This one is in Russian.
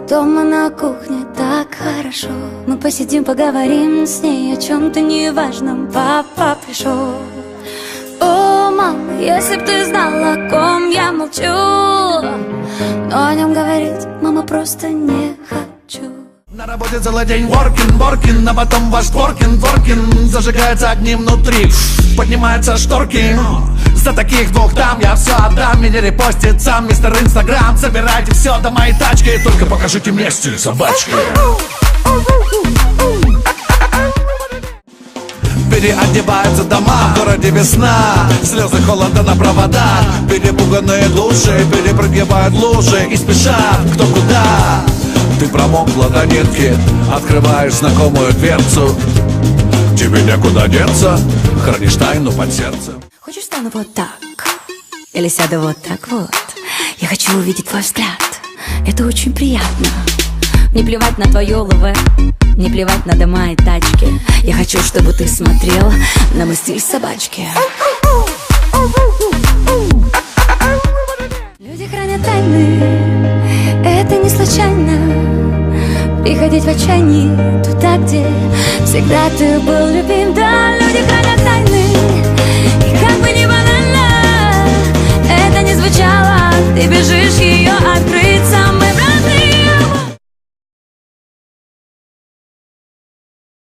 Дома на кухне так хорошо. Мы посидим, поговорим с ней о чем-то неважном. Папа пришел. О, мама, если б ты знала, о ком я молчу, но о нем говорить, мама, просто не хочу. На работе целый день воркин, а потом ваш творкин. Зажигается огни внутри, поднимаются шторки. За таких двух там я все отдам. Меня репостит сам мистер Инстаграм. Собирайте все до моей тачки, только покажите мне стиль собачки. Переодеваются дома, в городе весна. Слезы холода на проводах. Перепуганные души перепрыгивают лужи и спешат кто куда. Ты промокла до нитки, открываешь знакомую дверцу. Тебе некуда деться, хранишь тайну под сердцем. Хочешь, стану вот так? Или сяду вот так вот? Я хочу увидеть твой взгляд. Это очень приятно. Не плевать на твое ЛВ, не плевать на дома и тачки. Я хочу, чтобы ты смотрел на мой стиль собачки. Люди хранят тайны, это не случайно. Приходить в отчаянии туда, где всегда ты был любим. Да, люди хранят тайны, и как бы ни было